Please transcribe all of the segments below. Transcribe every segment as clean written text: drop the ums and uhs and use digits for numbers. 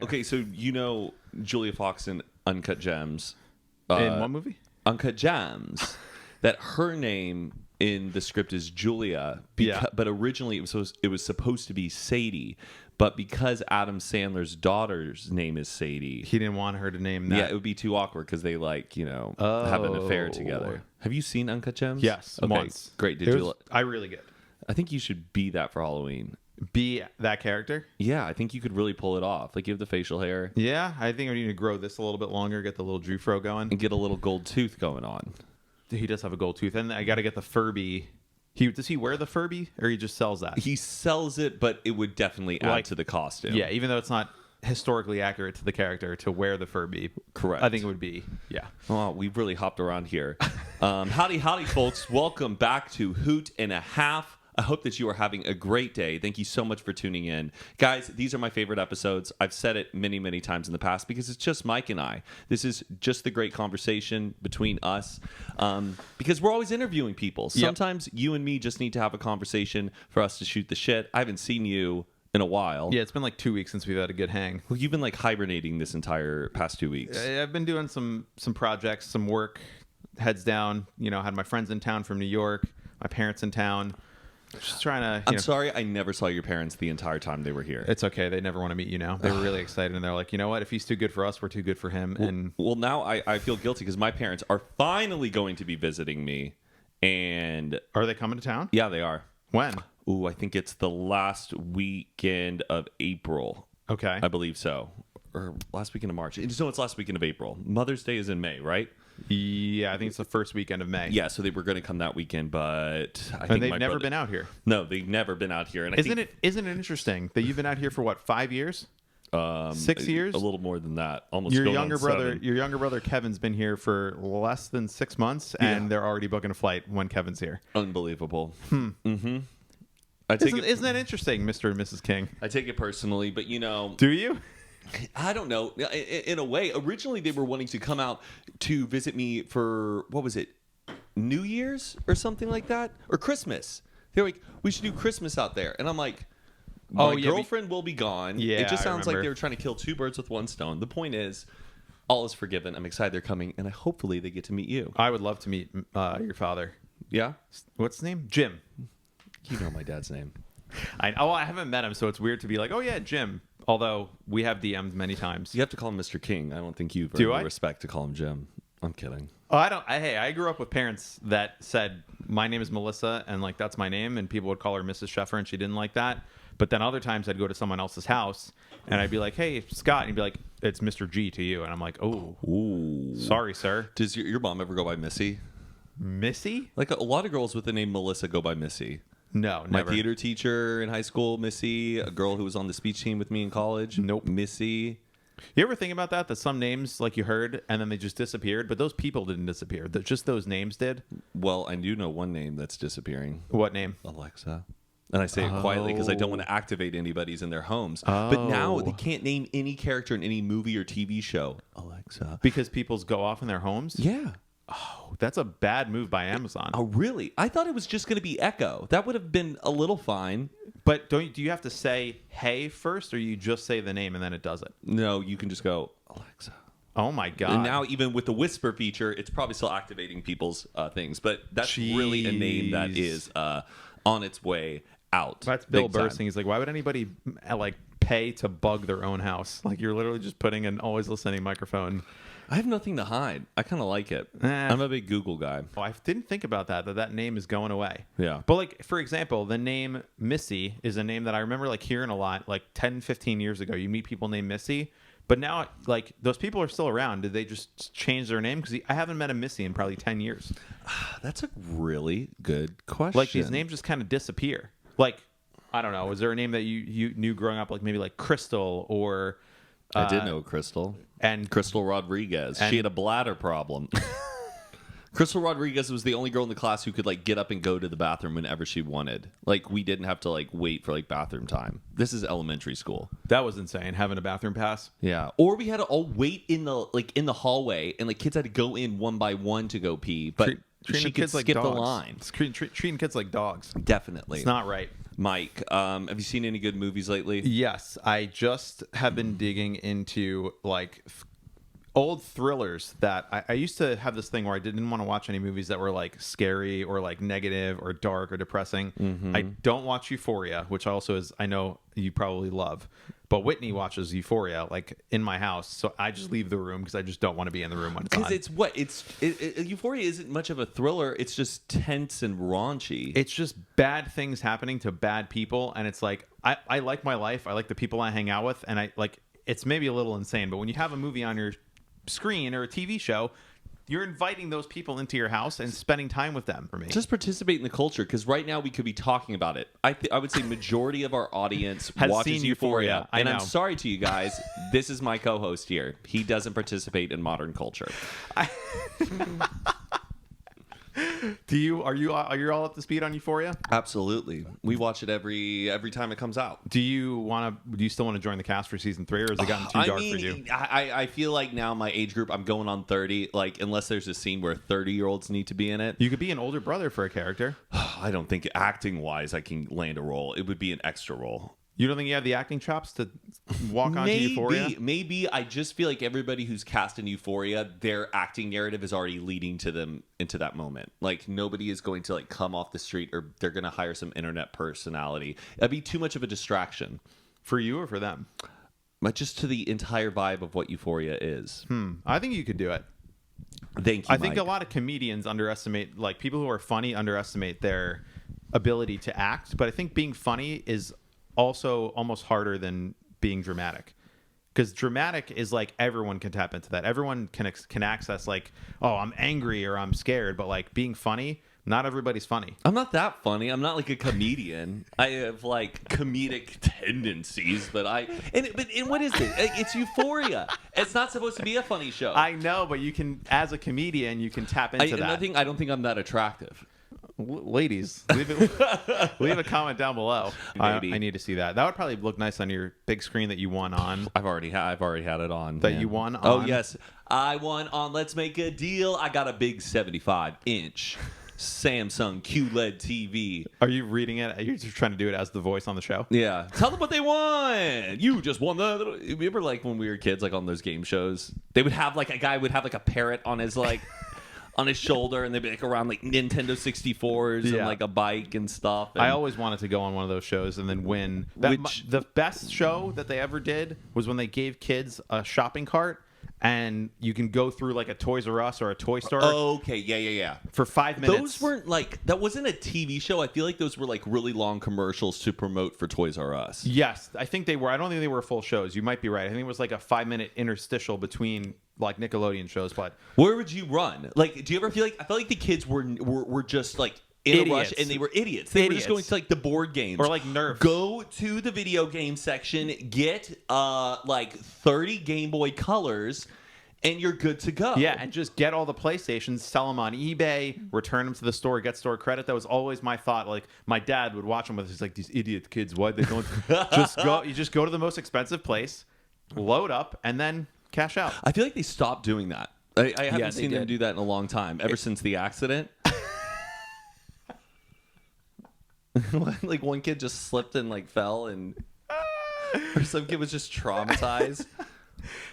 Okay, so Julia Fox in Uncut Gems. In what movie? Uncut Gems. That her name in the script is Julia, but originally it was supposed to be Sadie. But because Adam Sandler's daughter's name is Sadie, he didn't want her to name that. Yeah, it would be too awkward because they have an affair together. Have you seen Uncut Gems? Yes, okay, once. Great. I really good. I think you should be that for Halloween. Be that character? Yeah, I think you could really pull it off. Like you have the facial hair. Yeah, I think I need to grow this a little bit longer, get the little Drew Fro going, and get a little gold tooth going on. He does have a gold tooth, and I got to get the Furby. Does he wear the Furby, or he just sells that? He sells it, but it would definitely add to the costume. Yeah, even though it's not historically accurate to the character to wear the Furby. Correct. I think it would be, yeah. Oh, we've really hopped around here. Howdy, folks. Welcome back to Hoot and a Half. I hope that you are having a great day. Thank you so much for tuning in. Guys, these are my favorite episodes. I've said it many, many times in the past because it's just Mike and I. This is just the great conversation between us because we're always interviewing people. Sometimes you and me just need to have a conversation for us to shoot the shit. I haven't seen you in a while. Yeah, it's been like 2 weeks since we've had a good hang. Well, you've been like hibernating this entire past 2 weeks. I've been doing some projects, some work, heads down. Had my friends in town from New York, my parents in town. Just trying to. I'm sorry, I never saw your parents the entire time they were here. It's okay. They never want to meet you now. They were really excited, and they're like, you know what? If he's too good for us, we're too good for him. Well, now I feel guilty because my parents are finally going to be visiting me. And are they coming to town? Yeah, they are. When? Ooh, I think it's the last weekend of April. Okay, I believe so, or last weekend of March. It's last weekend of April. Mother's Day is in May, right? Yeah, I think it's the first weekend of May. Yeah, so they were going to come that weekend, but they've never been out here. No, they've never been out here. And isn't it interesting that you've been out here for what, 5 years? 6 years? A little more than that. Almost. Your younger brother Kevin's been here for less than 6 months, and they're already booking a flight when Kevin's here. Unbelievable. Mm-hmm. Isn't that interesting, Mr. and Mrs. King? I take it personally, but Do you? I don't know. In a way, originally they were wanting to come out to visit me for, what was it, New Year's or something like that? Or Christmas. They're like, we should do Christmas out there. And I'm like, my girlfriend will be gone. Yeah, it just sounds like they were trying to kill two birds with one stone. The point is, all is forgiven. I'm excited they're coming, and hopefully they get to meet you. I would love to meet your father. Yeah? What's his name? Jim. You know my dad's name. I haven't met him, so it's weird to be like, oh yeah, Jim. Although we have DM'd many times. You have to call him Mr. King. I don't think you've earned the respect to call him Jim. I'm kidding. Oh, I don't. I grew up with parents that said my name is Melissa, and like that's my name, and people would call her Mrs. Sheffer, and she didn't like that. But then other times I'd go to someone else's house, and I'd be like, "Hey, Scott," and he'd be like, "It's Mr. G to you," and I'm like, "Oh, ooh, sorry, sir." Does your mom ever go by Missy? Missy? Like a lot of girls with the name Melissa go by Missy. No, never. My theater teacher in high school, Missy. A girl who was on the speech team with me in college. Nope. Missy. You ever think about that? That some names, like you heard, and then they just disappeared, but those people didn't disappear. Just those names did. Well, I do know one name that's disappearing. What name? Alexa. And I say it quietly because I don't want to activate anybody's in their homes. But now they can't name any character in any movie or TV show. Alexa. Because people's go off in their homes? Yeah. Oh, that's a bad move by Amazon. Oh, really? I thought it was just going to be Echo. That would have been a little fine. But do you have to say hey first, or you just say the name and then it does it? No, you can just go, Alexa. Oh, my God. And now even with the whisper feature, it's probably still activating people's things. But that's really a name that is on its way out. That's Bill Burr saying. He's like, why would anybody pay to bug their own house? Like, you're literally just putting an always listening microphone. I have nothing to hide. I kind of like it. I'm a big Google guy. Oh, I didn't think about that name is going away. Yeah. But for example, the name Missy is a name that I remember hearing a lot 10, 15 years ago. You meet people named Missy. But now, those people are still around. Did they just change their name? Because I haven't met a Missy in probably 10 years. That's a really good question. These names just kind of disappear. I don't know. Was there a name that you knew growing up, maybe Crystal or... I did know Crystal. And Crystal Rodriguez. She had a bladder problem. Crystal Rodriguez was the only girl in the class who could get up and go to the bathroom whenever she wanted. We didn't have to wait for bathroom time. This is elementary school. That was insane, having a bathroom pass. Yeah. Or we had to all wait in the hallway, and kids had to go in one by one to go pee, but she could skip the line. Treating kids like dogs. Definitely. It's not right. Mike, have you seen any good movies lately? Yes, I just have been digging into like old thrillers that I used to have this thing where I didn't want to watch any movies that were like scary or like negative or dark or depressing. I don't watch Euphoria, which also is, I know you probably love, but Whitney watches Euphoria like in my house, so I just leave the room because I just don't want to be in the room when it's on. Because Euphoria isn't much of a thriller. It's just tense and raunchy. It's just bad things happening to bad people, and it's like I like my life, I like the people I hang out with, and I like, it's maybe a little insane, but when you have a movie on your screen or a TV show, you're inviting those people into your house and spending time with them. For me, just participate in the culture, because right now we could be talking about it. I would say majority of our audience has watches seen Euphoria. I know. I'm sorry to you guys. This is my co-host here. He doesn't participate in modern culture. Are you all up to speed on Euphoria? Absolutely. We watch it every time it comes out. Do you still want to join the cast for season 3, or has it gotten too dark for you? I feel like now my age group, I'm going on 30. Like, unless there's a scene where 30-year-olds need to be in it. You could be an older brother for a character. I don't think acting-wise I can land a role. It would be an extra role. You don't think you have the acting chops to walk onto Euphoria? Maybe. I just feel like everybody who's cast in Euphoria, their acting narrative is already leading to them into that moment. Like, nobody is going to like come off the street, or they're going to hire some internet personality. That'd be too much of a distraction. For you or for them? But just to the entire vibe of what Euphoria is. I think you could do it. Thank you, I think Mike. a lot of comedians underestimate, like people who are funny underestimate their ability to act. But I think being funny is also almost harder than being dramatic, because dramatic is like everyone can tap into that. Everyone can access like, oh, I'm angry or I'm scared, but like being funny, not everybody's funny. I'm not that funny. I'm not like a comedian. I have like comedic tendencies, but what is it? It's Euphoria. It's not supposed to be a funny show. I know, but you can, as a comedian, you can tap into that. I don't think I'm that attractive. Ladies, leave a comment down below. I need to see that. That would probably look nice on your big screen that you won on. I've already had it on. That man. You won on? Oh, yes. I won on Let's Make a Deal. I got a big 75-inch Samsung QLED TV. Are you reading it? You're just trying to do it as the voice on the show? Yeah. Tell them what they won. You just won the... Remember like when we were kids, like on those game shows? They would have like a guy would have like a parrot on his like... on his shoulder, and they'd be like around like Nintendo 64s and like a bike and stuff. And I always wanted to go on one of those shows and then win. The best show that they ever did was when they gave kids a shopping cart, and you can go through like a Toys R Us or a toy store. Oh, okay. Yeah. For 5 minutes. Those weren't like, that wasn't a TV show. I feel like those were like really long commercials to promote for Toys R Us. Yes, I think they were. I don't think they were full shows. You might be right. I think it was like a 5-minute interstitial between like Nickelodeon shows. But where would you run? Like, do you ever feel like, I felt like the kids were just like in a rush, and they were idiots. They were just going to like the board games or like Nerf. Go to the video game section, get like 30 Game Boy Colors, and you're good to go. Yeah, and just get all the PlayStations, sell them on eBay, return them to the store, get store credit. That was always my thought. Like my dad would watch them with. He's like, these idiot kids. Why they don't just go? You just go to the most expensive place, load up, and then cash out. I feel like they stopped doing that. I haven't seen them do that in a long time. Ever since the accident. Like one kid just slipped and like fell, and or some kid was just traumatized.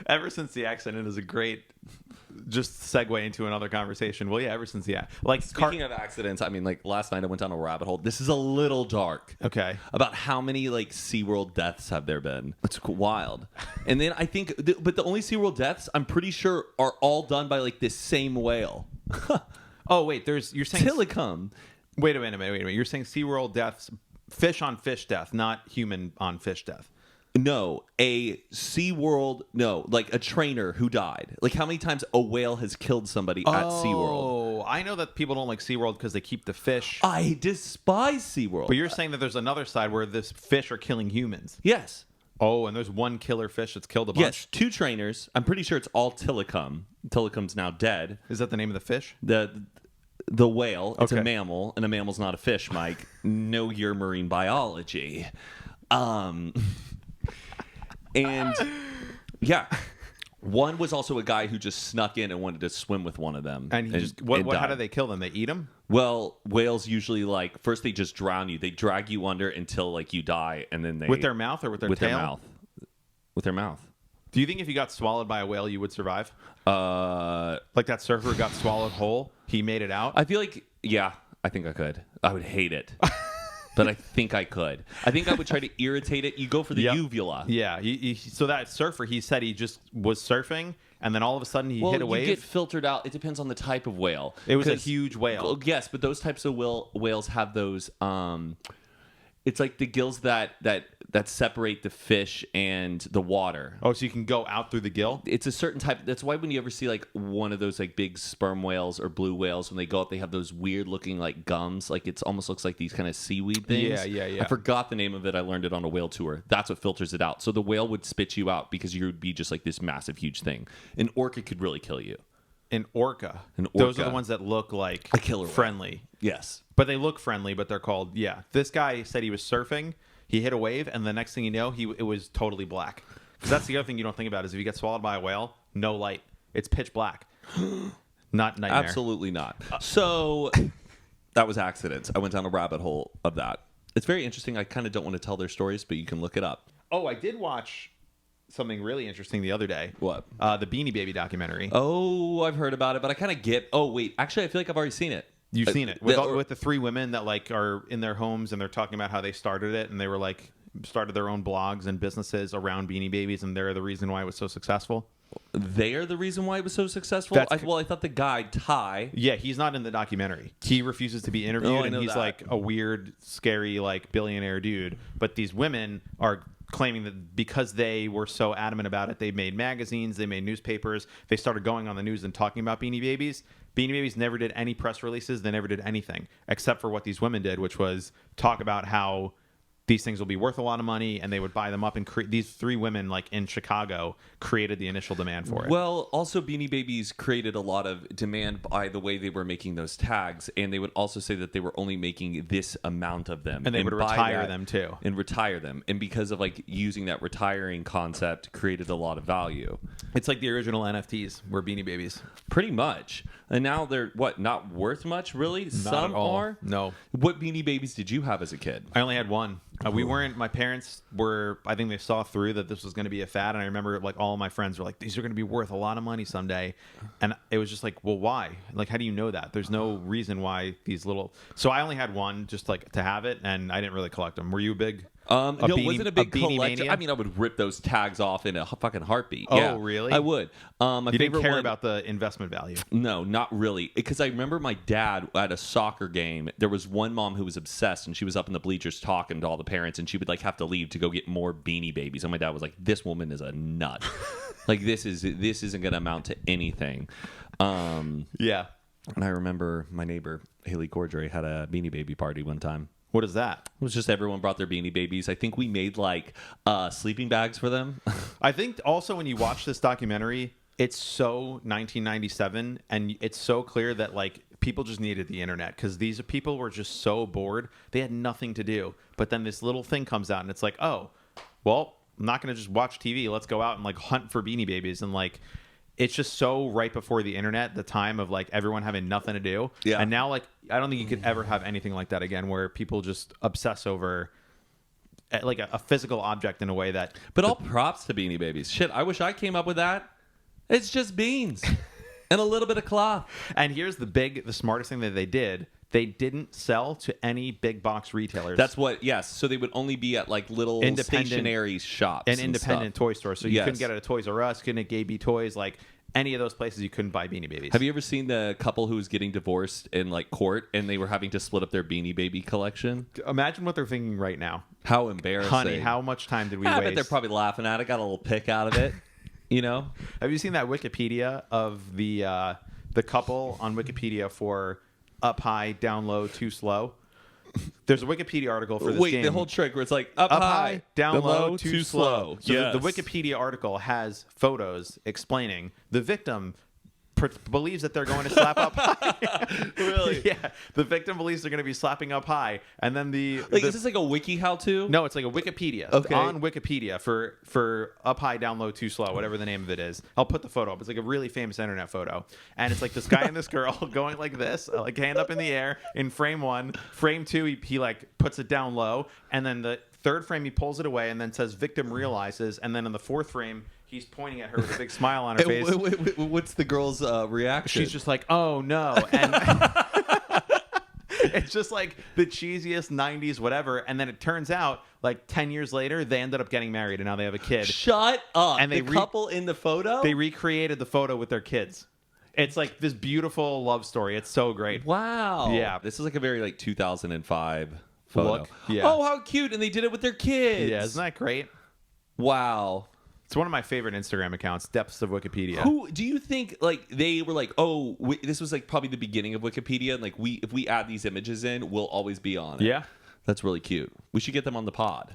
Ever since the accident is a great just segue into another conversation. Well, yeah, ever since like speaking of accidents, I mean, like last night I went down a rabbit hole. This is a little dark. Okay. About how many like SeaWorld deaths have there been? It's wild. And then I think, but the only SeaWorld deaths I'm pretty sure are all done by like this same whale. Oh wait, you're saying Tillicum. Wait a minute. You're saying SeaWorld deaths, fish on fish death, not human on fish death. No, a SeaWorld, like a trainer who died. Like how many times a whale has killed somebody at SeaWorld? Oh, I know that people don't like SeaWorld because they keep the fish. I despise SeaWorld. But you're saying that there's another side where this fish are killing humans. Yes. Oh, and there's one killer fish that's killed a bunch? Yes, 2 trainers. I'm pretty sure it's all Tillicum. Tillicum's now dead. Is that the name of the fish? The whale. It's okay. a mammal, and a mammal's not a fish, Mike. Know your marine biology. And yeah, One was also a guy who just snuck in and wanted to swim with one of them. And how do they kill them? They eat them? Well, whales usually first they just drown you. They drag you under until you die, and then they with their mouth or with their tail? With their mouth. Do you think if you got swallowed by a whale, you would survive? Like that surfer got swallowed whole. He made it out. I feel like, yeah, I think I could. I would hate it. But I think I could. I think I would try to irritate it. You go for the uvula. Yeah. So that surfer, he said he just was surfing, and then all of a sudden he hit a wave. You get filtered out. It depends on the type of whale. It was a huge whale. Yes, but those types of whales have those. It's like the gills that separate the fish and the water. Oh, so you can go out through the gill? It's a certain type. That's why when you ever see one of those big sperm whales or blue whales, when they go up, they have those weird looking gums. It almost looks like these kind of seaweed things. Yeah. I forgot the name of it. I learned it on a whale tour. That's what filters it out. So the whale would spit you out because you would be just this massive, huge thing. An orca could really kill you. An orca. Those are the ones that look like a killer friendly. Whale. Yes. But they look friendly, but they're called, This guy said he was surfing. He hit a wave, and the next thing you know, it was totally black. Because that's the other thing you don't think about is if you get swallowed by a whale, no light. It's pitch black. Not nightmare. Absolutely not. So that was accidents. I went down a rabbit hole of that. It's very interesting. I kind of don't want to tell their stories, but you can look it up. Oh, I did watch something really interesting the other day. What? The Beanie Baby documentary. Oh, I've heard about it, but I kind of get... Oh, wait. Actually, I feel like I've already seen it. You've seen it with the three women that are in their homes and they're talking about how they started it and they were started their own blogs and businesses around Beanie Babies and they're the reason why it was so successful. They are the reason why it was so successful? I thought the guy, Ty... Yeah, he's not in the documentary. He refuses to be interviewed and he's a weird, scary, billionaire dude. But these women are claiming that because they were so adamant about it, they made magazines, they made newspapers, they started going on the news and talking about Beanie Babies. Beanie Babies never did any press releases. They never did anything except for what these women did, which was talk about how these things will be worth a lot of money, and they would buy them up. And these three women, in Chicago, created the initial demand for it. Well, also Beanie Babies created a lot of demand by the way they were making those tags, and they would also say that they were only making this amount of them, and they would retire them too, and retire them. And because of using that retiring concept, created a lot of value. It's like the original NFTs were Beanie Babies, pretty much. And now they're not worth much, really. Not Some at all. are. No. What Beanie Babies did you have as a kid? I only had one. My parents were, I think they saw through that this was going to be a fad. And I remember all of my friends were like, these are going to be worth a lot of money someday. And it was just well, why? How do you know that? There's no reason why these little... So I only had one just to have it. And I didn't really collect them. Were you big? Wasn't a big collector. Mania? I mean, I would rip those tags off in a fucking heartbeat. Oh, yeah, really? I would. You didn't care about the investment value? No, not really. Because I remember my dad at a soccer game, there was one mom who was obsessed, and she was up in the bleachers talking to all the parents, and she would have to leave to go get more Beanie Babies. And my dad was like, "This woman is a nut. This isn't going to amount to anything." Yeah. And I remember my neighbor Haley Cordray had a Beanie Baby party one time. What is that? It was just everyone brought their Beanie Babies. I think we made sleeping bags for them. I think also when you watch this documentary, it's so 1997 and it's so clear that people just needed the internet because these people were just so bored. They had nothing to do. But then this little thing comes out and it's oh, well, I'm not going to just watch TV. Let's go out and hunt for Beanie Babies. And it's just so right before the internet, the time of everyone having nothing to do. Yeah. And now I don't think you could ever have anything like that again where people just obsess over a physical object in a way that... But all props to Beanie Babies. Shit, I wish I came up with that. It's just beans and a little bit of cloth. And here's the smartest thing that they did. They didn't sell to any big box retailers. That's what, yes. So they would only be at little stationary shops and independent stuff. Toy stores. So you couldn't get it at Toys R Us, couldn't at Gay Toys, any of those places you couldn't buy Beanie Babies. Have you ever seen the couple who was getting divorced in court and they were having to split up their Beanie Baby collection? Imagine what they're thinking right now. How embarrassing. Honey, how much time did we waste? I bet they're probably laughing at it, got a little pick out of it. Have you seen that Wikipedia of the couple on Wikipedia for Up High, Down Low, Too Slow? There's a Wikipedia article for this game. Wait, the whole trick where it's up high, down low, too slow. So yes. the Wikipedia article has photos explaining the victim believes that they're going to slap up high. Really? Yeah. The victim believes they're going to be slapping up high, and then is this like a wiki how-to? No, it's like a Wikipedia. Okay. On Wikipedia for up high, down low, too slow, whatever the name of it is. I'll put the photo up. It's like a really famous internet photo, and it's like this guy and this girl going like this, like hand up in the air in frame 1. Frame 2, he like puts it down low, and then the third frame he pulls it away and then says victim realizes, and then in the fourth frame he's pointing at her with a big smile on her face. What's the girl's reaction? She's just like, oh no. And it's just like the cheesiest 90s whatever. And then it turns out like 10 years later, they ended up getting married and now they have a kid. Shut up. And the couple in the photo? They recreated the photo with their kids. It's like this beautiful love story. It's so great. Wow. Yeah. This is like a very like 2005 photo. Look. Yeah. Oh, how cute. And they did it with their kids. Yeah, isn't that great? Wow. It's one of my favorite Instagram accounts, Depths of Wikipedia. Who do you think like they were like, oh, this was like probably the beginning of Wikipedia, and like if we add these images in, we'll always be on it. Yeah. That's really cute. We should get them on the pod.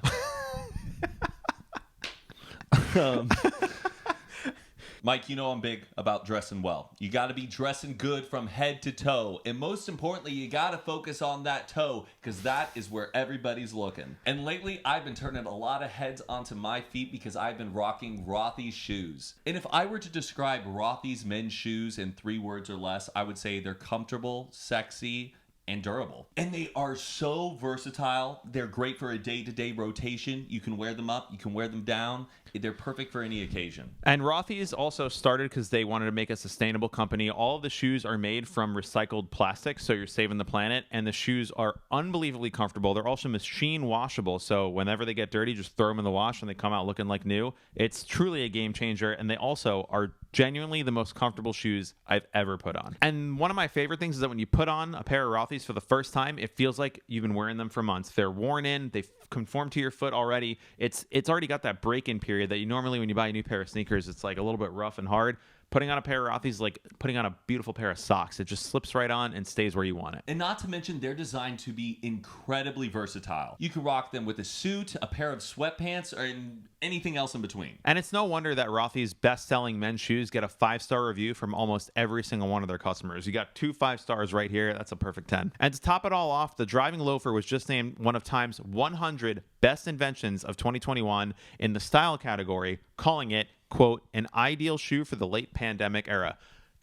Mike, you know I'm big about dressing well. You got to be dressing good from head to toe. And most importantly, you got to focus on that toe because that is where everybody's looking. And lately, I've been turning a lot of heads onto my feet because I've been rocking Rothy's shoes. And if I were to describe Rothy's men's shoes in 3 words or less, I would say they're comfortable, sexy, and durable. And they are so versatile. They're great for a day-to-day rotation. You can wear them up, you can wear them down. They're perfect for any occasion. And Rothy's also started because they wanted to make a sustainable company. All of the shoes are made from recycled plastic, so you're saving the planet. And the shoes are unbelievably comfortable. They're also machine washable, so whenever they get dirty, just throw them in the wash and they come out looking like new. It's truly a game changer, and they also are genuinely the most comfortable shoes I've ever put on. And one of my favorite things is that when you put on a pair of Rothy's for the first time, it feels like you've been wearing them for months. They're worn in, they've conformed to your foot already. It's already got that break-in period that you normally, when you buy a new pair of sneakers, it's like a little bit rough and hard. Putting on a pair of Rothy's is like putting on a beautiful pair of socks. It just slips right on and stays where you want it. And not to mention, they're designed to be incredibly versatile. You can rock them with a suit, a pair of sweatpants, or anything else in between. And it's no wonder that Rothy's best-selling men's shoes get a 5-star review from almost every single one of their customers. You got 2 5 stars right here. That's a perfect 10. And to top it all off, the driving loafer was just named one of Time's 100 best inventions of 2021 in the style category, calling it, quote, an ideal shoe for the late pandemic era.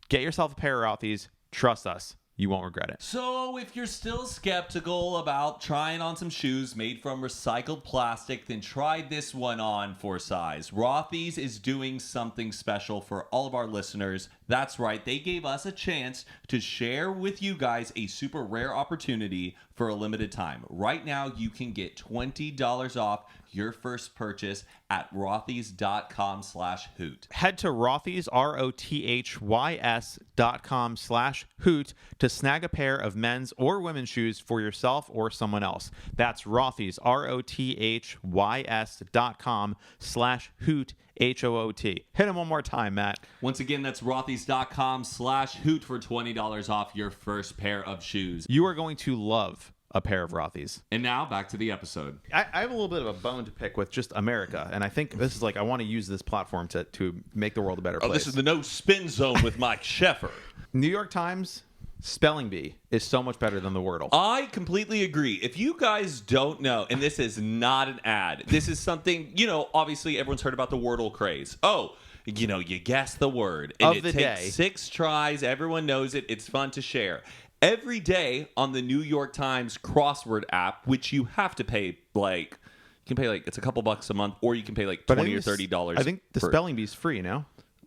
Get yourself a pair of Rothy's. Trust us. You won't regret it. So if you're still skeptical about trying on some shoes made from recycled plastic, then try this one on for size. Rothy's is doing something special for all of our listeners. That's right. They gave us a chance to share with you guys a super rare opportunity for a limited time. Right now, you can get $20 off your first purchase at rothys.com/hoot. Head to Rothys, ROTHYS.com/hoot to snag a pair of men's or women's shoes for yourself or someone else. That's Rothys, ROTHYS.com/hoot, HOOT. Hit them one more time, Matt. Once again, that's rothys.com/hoot for $20 off your first pair of shoes. You are going to love a pair of Rothy's. And now back to the episode. I have a little bit of a bone to pick with just America, and I think this is like, I want to use this platform to make the world a better place. Oh, this is the no spin zone with Mike Sheffer. New York Times spelling bee is so much better than the Wordle. I completely agree. If you guys don't know, and this is not an ad, this is something, obviously everyone's heard about the Wordle craze. Oh, you guess the word. And of the it takes day. 6 tries. Everyone knows it. It's fun to share. Every day on the New York Times crossword app, which you have to pay it's a couple bucks a month, or you can pay like $20 or $30. I think the spelling bee is free, no?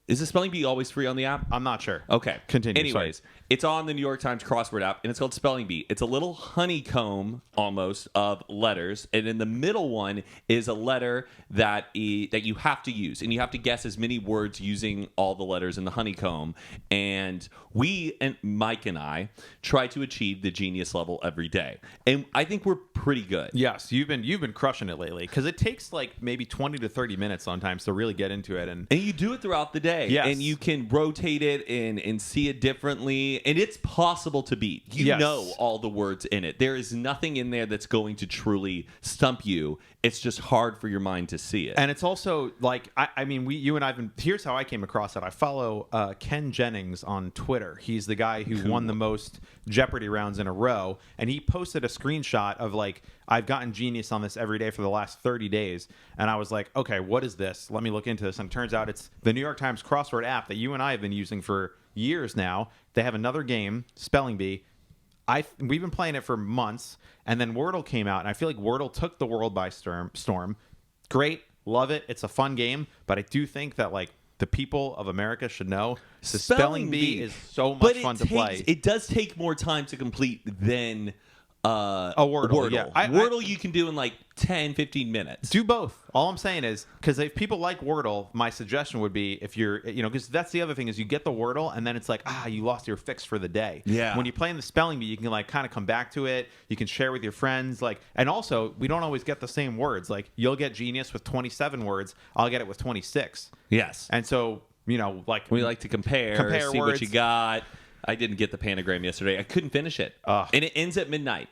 Is the spelling bee always free on the app? I'm not sure. Okay. Continue. Anyways, it's on the New York Times crossword app, and it's called Spelling Bee. It's a little honeycomb almost of letters, and in the middle one is a letter that you have to use, and you have to guess as many words using all the letters in the honeycomb. And Mike and I try to achieve the genius level every day, and I think we're pretty good. Yes, you've been crushing it lately, because it takes like maybe 20 to 30 minutes sometimes to really get into it, and you do it throughout the day. Yes. And you can rotate it and see it differently. And it's possible to beat. You know all the words in it. There is nothing in there that's going to truly stump you It's just hard for your mind to see it. And it's also like, I mean, you and I've been, here's how I came across it. I follow Ken Jennings on Twitter. He's the guy who won the most Jeopardy rounds in a row. And he posted a screenshot of like, I've gotten genius on this every day for the last 30 days. And I was like, okay, what is this? Let me look into this. And it turns out it's the New York Times crossword app that you and I have been using for years now. They have another game, Spelling Bee. We've been playing it for months, and then Wordle came out, and I feel like Wordle took the world by storm. Great, love it. It's a fun game, but I do think that like the people of America should know the Spelling Bee is so much fun to play. It does take more time to complete than a Wordle. Yeah. Wordle you can do in like 10, 15 minutes. Do both. All I'm saying is, because if people like Wordle, my suggestion would be if you're, because that's the other thing is you get the Wordle and then it's like, you lost your fix for the day. Yeah. When you play in the Spelling Bee, you can like kind of come back to it. You can share with your friends. Like, and also we don't always get the same words. Like you'll get genius with 27 words. I'll get it with 26. Yes. And so, like we like to compare see words. what you got. I didn't get the panagram yesterday. I couldn't finish it. And it ends at midnight.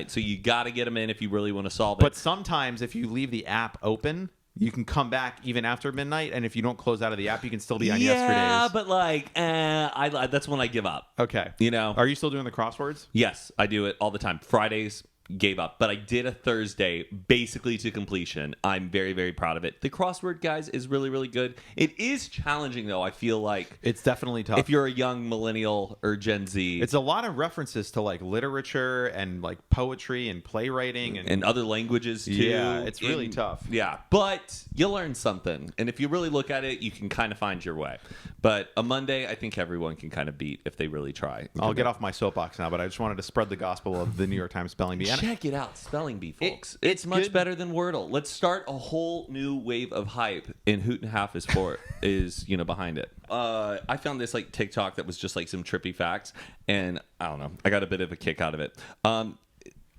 So you got to get them in if you really want to solve it. But sometimes if you leave the app open, you can come back even after midnight. And if you don't close out of the app, you can still be on yesterday's. Yeah, but like, that's when I give up. Okay. Are you still doing the crosswords? Yes, I do it all the time. Fridays, gave up. But I did a Thursday basically to completion. I'm very, very proud of it. The crossword, guys, is really, really good. It is challenging, though. I feel like it's definitely tough. If you're a young millennial or Gen Z. It's a lot of references to like literature and like poetry and playwriting and other languages, too. Yeah, it's really tough. Yeah, but you learn something. And if you really look at it, you can kind of find your way. But a Monday, I think everyone can kind of beat if they really try. I'll get off my soapbox now, but I just wanted to spread the gospel of the New York Times Spelling Bee. Check it out, Spelling Bee, folks. It's much better than Wordle. Let's start a whole new wave of hype, and Hoot and a Half is behind it. I found this like TikTok that was just like some trippy facts, and I don't know, I got a bit of a kick out of it.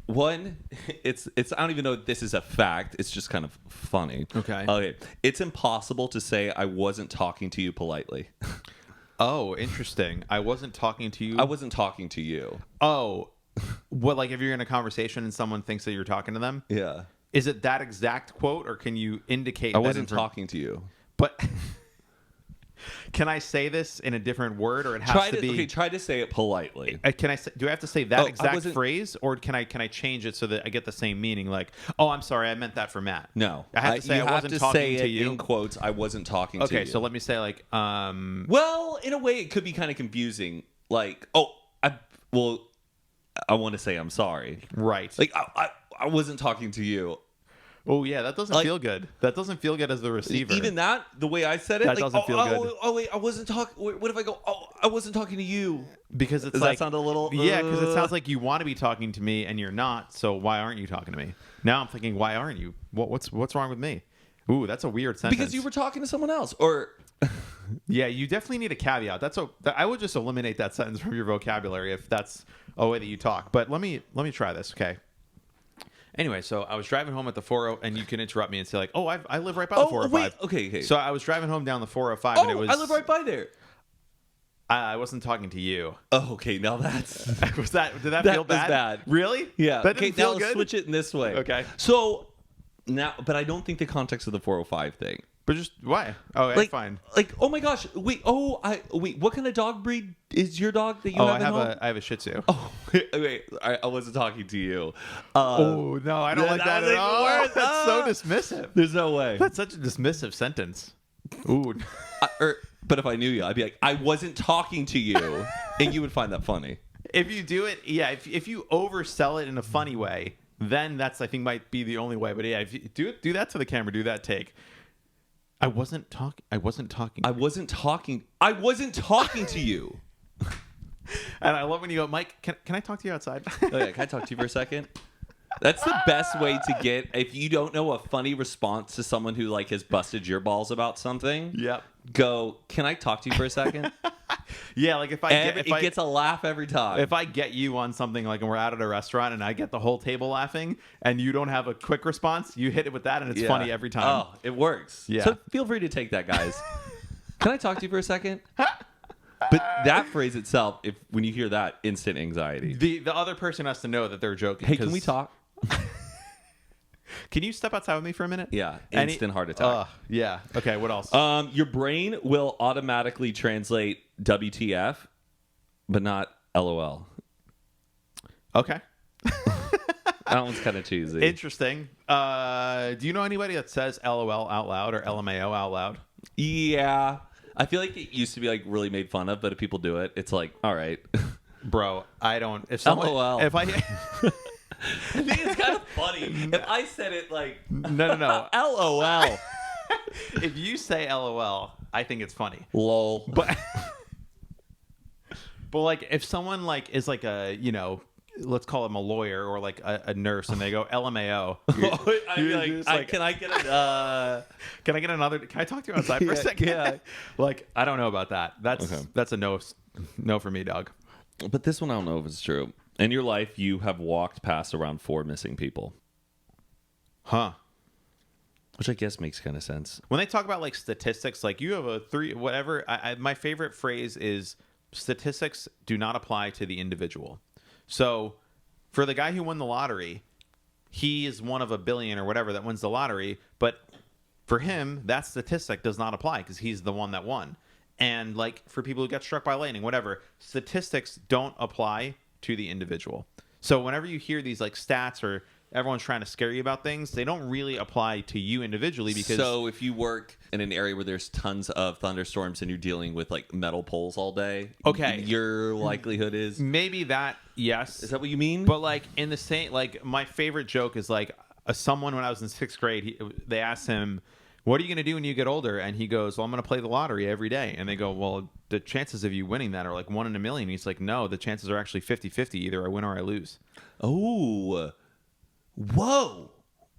One, it's I don't even know if this is a fact. It's just kind of funny. Okay. It's impossible to say I wasn't talking to you politely. Oh, interesting. I wasn't talking to you. I wasn't talking to you. Oh. What, like if you're in a conversation and someone thinks that you're talking to them? Yeah. Is it that exact quote, or can you indicate I wasn't talking to you? But can I say this in a different word, or it has to be? Okay, try to say it politely. Can I? Do I have to say that exact phrase, or can I change it so that I get the same meaning? Like, oh, I'm sorry, I meant that for Matt. No, I have to say I wasn't talking to you. In quotes, I wasn't talking to you. Okay, so let me say like, Well, in a way, it could be kind of confusing. Like, I want to say I'm sorry. Right. Like I wasn't talking to you. Oh yeah, that doesn't feel good. That doesn't feel good as the receiver. Even that, the way I said it, that doesn't feel good. Oh wait, I wasn't talking. What if I go? Oh, I wasn't talking to you. Because it's Does that sound a little? Yeah, because it sounds like you want to be talking to me and you're not. So why aren't you talking to me? Now I'm thinking, why aren't you? What's wrong with me? Ooh, that's a weird sentence. Because you were talking to someone else, or. Yeah, you definitely need a caveat. I would just eliminate that sentence from your vocabulary if that's a way that you talk. But let me try this, okay? Anyway, so I was driving home at the 405, and you can interrupt me and say like, "Oh, I live right by the 405." Wait, okay. So I was driving home down the 405, and it was. I live right by there. I wasn't talking to you. Oh, okay. Now that's Did that feel bad? That was bad. Really? Yeah. That didn't feel now good? Let's switch it in this way. Okay. So now, but I don't think the context of the 405 thing. But just why? Oh, yeah, fine. Like, oh my gosh, wait. What kind of dog breed is your dog that you have at home? I have a Shih Tzu. Oh, wait. I wasn't talking to you. Oh no, I don't like that at all. That's so dismissive. There's no way. That's such a dismissive sentence. Ooh. But if I knew you, I'd be like, I wasn't talking to you, and you would find that funny. If you do it, yeah. If you oversell it in a funny way, then that's I think might be the only way. But yeah, if you do that to the camera, do that take. I wasn't talking to you. And I love when you go, Mike, can I talk to you outside? Oh, yeah, can I talk to you for a second? That's the best way to get, if you don't know a funny response to someone who like has busted your balls about something. Yep. Go, can I talk to you for a second? Yeah, like it gets a laugh every time. If I get you on something like, and we're out at a restaurant and I get the whole table laughing and you don't have a quick response, you hit it with that and it's funny every time. Oh, it works. Yeah. So feel free to take that, guys. Can I talk to you for a second? But that phrase itself, when you hear that, instant anxiety. The other person has to know that they're joking. Hey, can we talk? Can you step outside with me for a minute? Yeah, instant heart attack. Yeah. Okay, what else? Your brain will automatically translate WTF, but not LOL. Okay. That one's kind of cheesy. Interesting. Do you know anybody that says LOL out loud or LMAO out loud? Yeah. I feel like it used to be like really made fun of, but if people do it, it's like, all right. Bro, I don't. If someone, LOL. If I, I think it's kind of funny. If I said it like, no. LOL. If you say LOL, I think it's funny. Lol. But like, if someone like is like a, let's call him a lawyer or like a nurse, and they go LMAO. Can I get it? Can I get another? Can I talk to you outside for a second? Yeah. Like, I don't know about that. That's a no for me, dog. But this one, I don't know if it's true. In your life, you have walked past around 4 missing people. Huh. Which I guess makes kind of sense. When they talk about like statistics, like you have a 3, whatever. My favorite phrase is statistics do not apply to the individual. So for the guy who won the lottery, he is one of a billion or whatever that wins the lottery. But for him, that statistic does not apply because he's the one that won. And like for people who get struck by lightning, whatever, statistics don't apply to the individual. So whenever you hear these like stats or everyone's trying to scare you about things, they don't really apply to you individually. Because so if you work in an area where there's tons of thunderstorms and you're dealing with like metal poles all day, okay, your likelihood is maybe that. Yes, is that what you mean? But like in the same, like my favorite joke is like someone when I was in 6th grade, they asked him, what are you going to do when you get older? And he goes, well, I'm going to play the lottery every day. And they go, well, the chances of you winning that are like 1 in a million. He's like, no, the chances are actually 50-50. Either I win or I lose. Oh, whoa.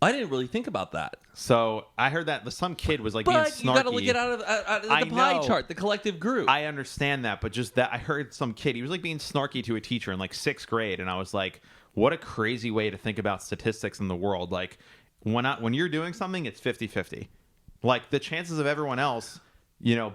I didn't really think about that. So I heard that some kid was like being snarky. But you got to look it out of the pie chart, the collective group. I understand that. But just that I heard some kid, he was like being snarky to a teacher in like 6th grade. And I was like, what a crazy way to think about statistics in the world. Like when you're doing something, it's 50-50. Like the chances of everyone else,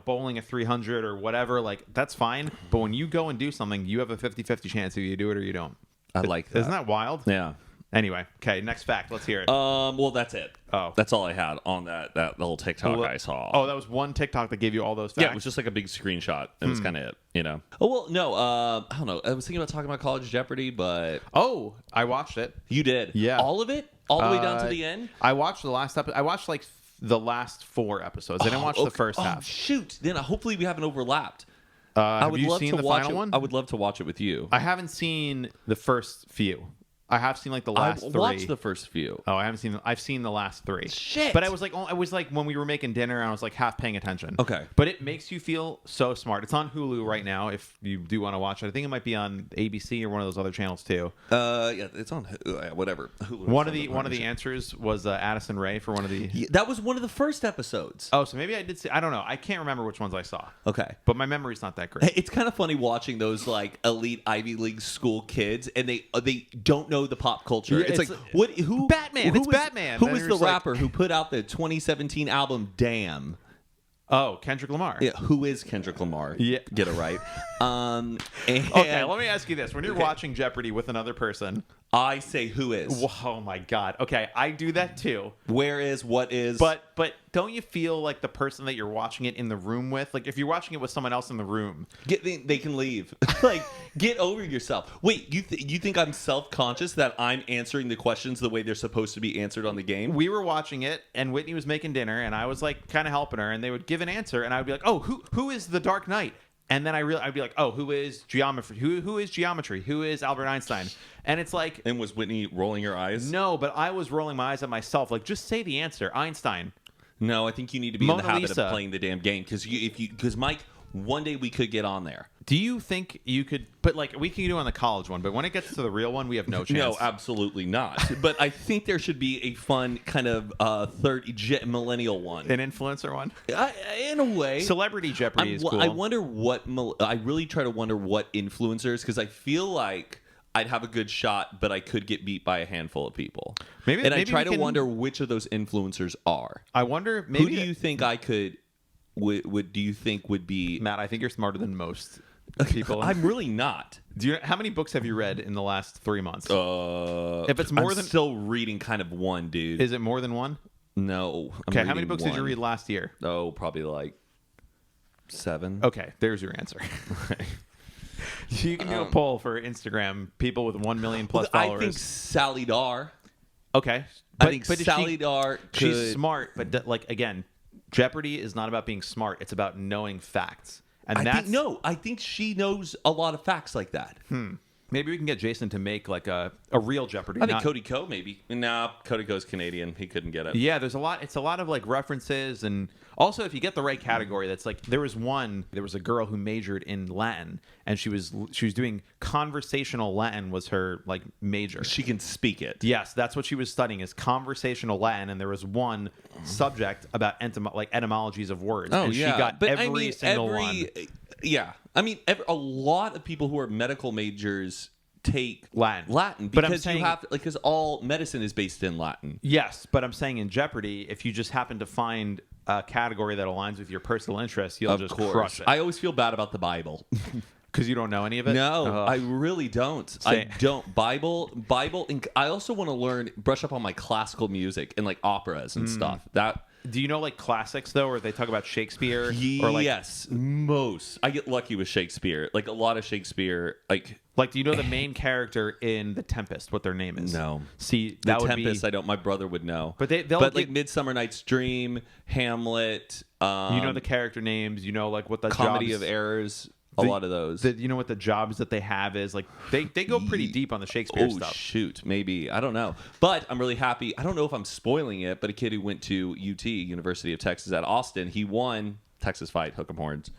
bowling a 300 or whatever, like that's fine. But when you go and do something, you have a 50-50 chance if you do it or you don't. I like that. Isn't that wild? Yeah. Anyway, okay, next fact. Let's hear it. Well, that's it. Oh. That's all I had on that little TikTok I saw. Oh, that was one TikTok that gave you all those facts? Yeah, it was just like a big screenshot. It was kind of it, Oh, well, no, I don't know. I was thinking about talking about College Jeopardy, but... Oh, I watched it. You did? Yeah. All of it? All the way down to the end? I watched the last episode. I watched like the last 4 episodes. I didn't watch the first half. Shoot. Then hopefully we haven't overlapped. Have you seen the final one? I would love to watch it with you. I haven't seen the first few. I have seen like the last 3. I watched the first few. Oh, I haven't seen. I've seen the last 3. Shit. But I was like when we were making dinner, and I was like half paying attention. Okay. But it makes you feel so smart. It's on Hulu right now. If you do want to watch it, I think it might be on ABC or one of those other channels too. Yeah, it's on whatever. Hulu. One of the answers was Addison Rae for one of the. Yeah, that was one of the first episodes. Oh, so maybe I did see. I don't know. I can't remember which ones I saw. Okay. But my memory's not that great. It's kind of funny watching those like elite Ivy League school kids, and they don't know the pop culture. Yeah, it's like what? Who? Batman. It's Batman. Who is the rapper who put out the 2017 album Damn? Oh, Kendrick Lamar. Yeah, who is Kendrick Lamar? Yeah, get it right. Okay, let me ask you this: when you're watching Jeopardy with another person, I say who is. Oh my God. Okay, I do that too. Where is? What is? But don't you feel like the person that you're watching it in the room with, like if you're watching it with someone else in the room, they can leave. Like, get over yourself. Wait, you think I'm self-conscious that I'm answering the questions the way they're supposed to be answered on the game? We were watching it, and Whitney was making dinner, and I was like kind of helping her, and they would give an answer, and I would be like, oh, who is the Dark Knight? And then I'd be like, oh, who is geometry? Who is geometry? Who is Albert Einstein? And it's like... And was Whitney rolling her eyes? No, but I was rolling my eyes at myself. Like, just say the answer. Einstein. No, I think you need to be Mona in the habit Lisa. of playing the damn game. Because Mike, one day we could get on there. Do you think you could... But, like, we can do on the college one, but when it gets to the real one, we have no chance. No, absolutely not. But I think there should be a fun kind of millennial one. An influencer one? In a way. Celebrity Jeopardy is cool. I wonder I really try to wonder what influencers, because I feel like I'd have a good shot, but I could get beat by a handful of people. I try to wonder which of those influencers are. I wonder... Who do you think I could... do you think would be... Matt, I think you're smarter than most people. I'm really not. How many books have you read in the last 3 months? If it's more I'm than still reading kind of one, dude. Is it more than one? No. Okay, how many books did you read last year? Oh, probably like 7. Okay, there's your answer. You can do a poll for Instagram. People with 1 million plus followers. I think Sally Dar. Okay, I think Sally Dar. She's smart, but like again, Jeopardy is not about being smart. It's about knowing facts. And I think she knows a lot of facts like that. Maybe we can get Jason to make like a real Jeopardy. I think Cody Ko maybe. Nah, Cody Ko's Canadian. He couldn't get it. Yeah, there's a lot. It's a lot of like references, and also if you get the right category, that's like there was a girl who majored in Latin, and she was doing conversational Latin was her like major. She can speak it. Yes, that's what she was studying is conversational Latin, and there was one subject about etymologies of words. Oh, and yeah. She got every single one. Yeah. I mean, a lot of people who are medical majors take Latin because but I'm saying, you have because all medicine is based in Latin. Yes, but I'm saying in Jeopardy, if you just happen to find a category that aligns with your personal interests, you'll just crush it. I always feel bad about the Bible. Because you don't know any of it? No, I really don't. I don't. Bible, and I also want to brush up on my classical music and like operas and stuff. Do you know like classics though, or they talk about Shakespeare? Or yes, most. I get lucky with Shakespeare. Like a lot of Shakespeare. Like do you know the main character in The Tempest? What their name is? No. See, The Tempest. I don't. My brother would know. But like Midsummer Night's Dream, Hamlet. You know the character names. You know like what the Comedy of Errors. A lot of those. You know what the jobs that they have is like they go pretty deep on the Shakespeare stuff. Oh shoot, maybe I don't know, but I'm really happy. I don't know if I'm spoiling it, but a kid who went to UT, University of Texas at Austin, he won Texas Fight, Hook 'em Horns.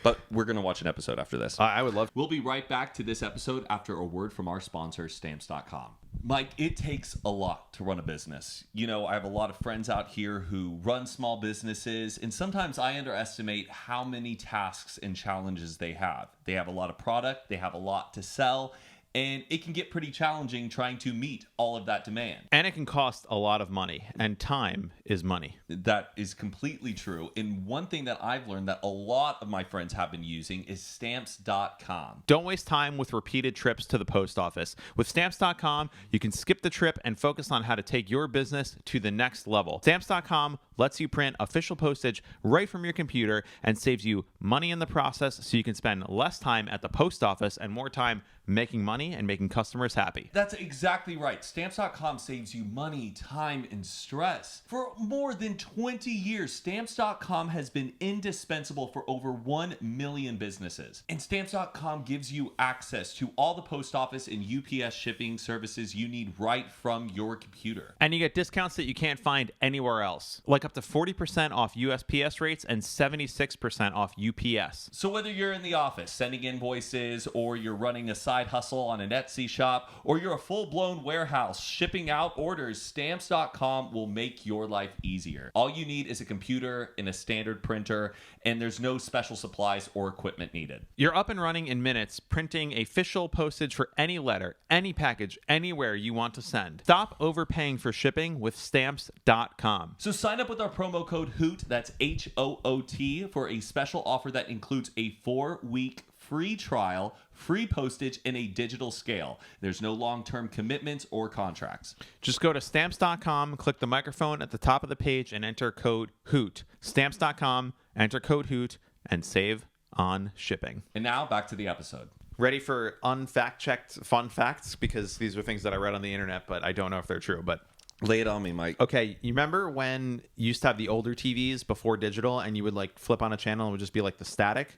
But we're going to watch an episode after this. I would love. We'll be right back to this episode after a word from our sponsor, Stamps.com. Mike, it takes a lot to run a business. You know, I have a lot of friends out here who run small businesses, and sometimes I underestimate how many tasks and challenges they have. They have a lot of product, they have a lot to sell, and it can get pretty challenging trying to meet all of that demand. And it can cost a lot of money, and time is money. That is completely true. And one thing that I've learned that a lot of my friends have been using is Stamps.com. Don't waste time with repeated trips to the post office. With Stamps.com, you can skip the trip and focus on how to take your business to the next level. Stamps.com lets you print official postage right from your computer and saves you money in the process so you can spend less time at the post office and more time making money and making customers happy. That's exactly right. Stamps.com saves you money, time, and stress. For more than 20 years, Stamps.com has been indispensable for over 1 million businesses. And Stamps.com gives you access to all the post office and UPS shipping services you need right from your computer. And you get discounts that you can't find anywhere else, like up to 40% off USPS rates and 76% off UPS. So whether you're in the office sending invoices, or you're running a side hustle on an Etsy shop, or you're a full-blown warehouse shipping out orders, Stamps.com will make your life easier. All you need is a computer and a standard printer, and there's no special supplies or equipment needed. You're up and running in minutes, printing official postage for any letter, any package, anywhere you want to send. Stop overpaying for shipping with Stamps.com. So sign up with our promo code HOOT, that's HOOT, for a special offer that includes a 4-week free trial, free postage, and a digital scale. There's no long-term commitments or contracts. Just go to Stamps.com, click the microphone at the top of the page, and enter code HOOT. Stamps.com, enter code HOOT, and save on shipping. And now, back to the episode. Ready for unfact-checked fun facts? Because these are things that I read on the internet, but I don't know if they're true, but... Lay it on me, Mike. Okay, you remember when you used to have the older TVs before digital, and you would like flip on a channel and it would just be like the static?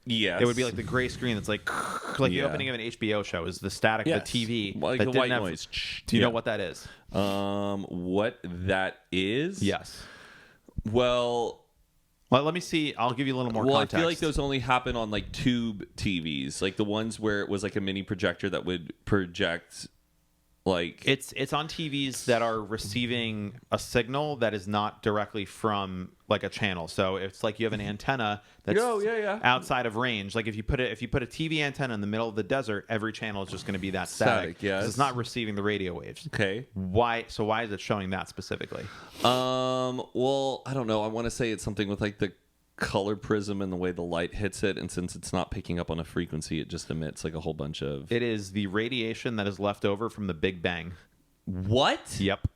Yes. It would be like the gray screen that's like the opening of an HBO show is the static of the TV. Like the white noise. Do you know what that is? What that is? Yes. Well, let me see. I'll give you a little more context. I feel like those only happen on like tube TVs, like the ones where it was like a mini projector that would project. Like it's on TVs that are receiving a signal that is not directly from like a channel. So it's like you have an antenna that's outside of range. Like if you put a TV antenna in the middle of the desert, every channel is just going to be that static. Yes. It's not receiving the radio waves. Okay. Why? So why is it showing that specifically? Well, I don't know. I want to say it's something with like the color prism and the way the light hits it, and since it's not picking up on a frequency, it just emits like a whole bunch of... It is the radiation that is left over from the Big Bang. What? Yep.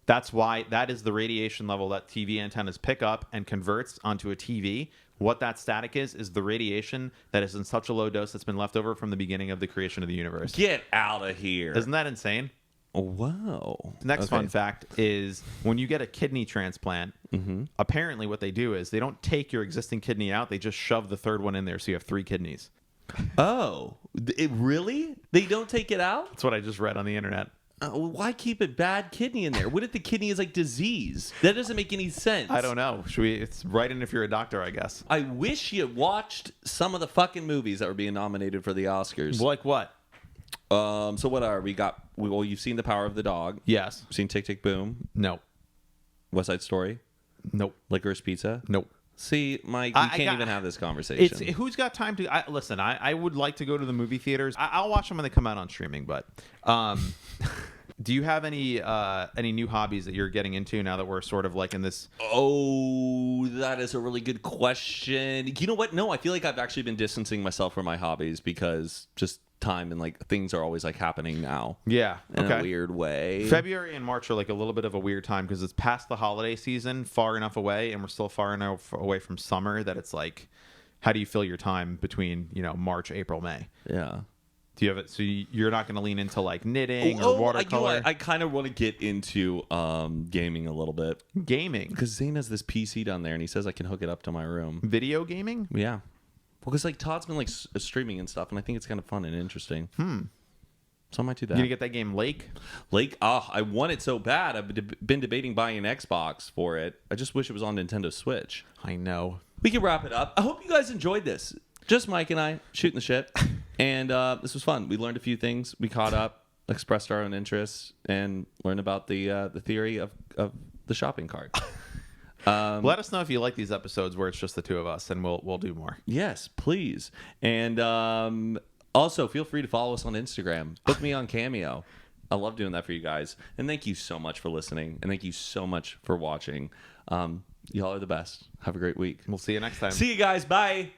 That's why that is the radiation level that TV antennas pick up and converts onto a TV. What that static is the radiation that is in such a low dose that's been left over from the beginning of the creation of the universe. Get out of here. Isn't that insane? Wow. Next fun fact is when you get a kidney transplant, apparently what they do is they don't take your existing kidney out. They just shove the third one in there so you have 3 kidneys. Oh, really? They don't take it out? That's what I just read on the internet. Why keep a bad kidney in there? What if the kidney is like disease? That doesn't make any sense. I don't know. It's right in if you're a doctor, I guess. I wish you watched some of the fucking movies that were being nominated for the Oscars. Like what? So what are we got? Well, you've seen The Power of the Dog. Yes. Seen Tick, Tick, Boom. No. West Side Story. Nope. Licorice Pizza. Nope. See, Mike, we can't even have this conversation. Who's got time to... Listen, I would like to go to the movie theaters. I'll watch them when they come out on streaming, but... do you have any new hobbies that you're getting into now that we're sort of like in this... Oh, that is a really good question. You know what? No, I feel like I've actually been distancing myself from my hobbies because just time and like things are always like happening now. Yeah. In a weird way. February and March are like a little bit of a weird time because it's past the holiday season, far enough away, and we're still far enough away from summer that it's like, how do you fill your time between, March, April, May? Yeah. Do you have it? So you're not going to lean into like knitting or watercolor? I kind of want to get into gaming a little bit. Gaming? Because Zane has this PC down there and he says I can hook it up to my room. Video gaming? Yeah. Because like Todd's been like streaming and stuff, and I think it's kind of fun and interesting. So I might do that. You gonna get that game Lake? I want it so bad. I've been debating buying an Xbox for it. I just wish it was on Nintendo Switch. I know. We can wrap it up. I hope you guys enjoyed this. Just Mike and I shooting the shit, and this was fun. We learned a few things. We caught up, expressed our own interests, and learned about the theory of the shopping cart. Let us know if you like these episodes where it's just the two of us, and we'll do more. Yes, please. And also, feel free to follow us on Instagram. Book me on Cameo. I love doing that for you guys. And thank you so much for listening. And thank you so much for watching. Y'all are the best. Have a great week. We'll see you next time. See you guys. Bye.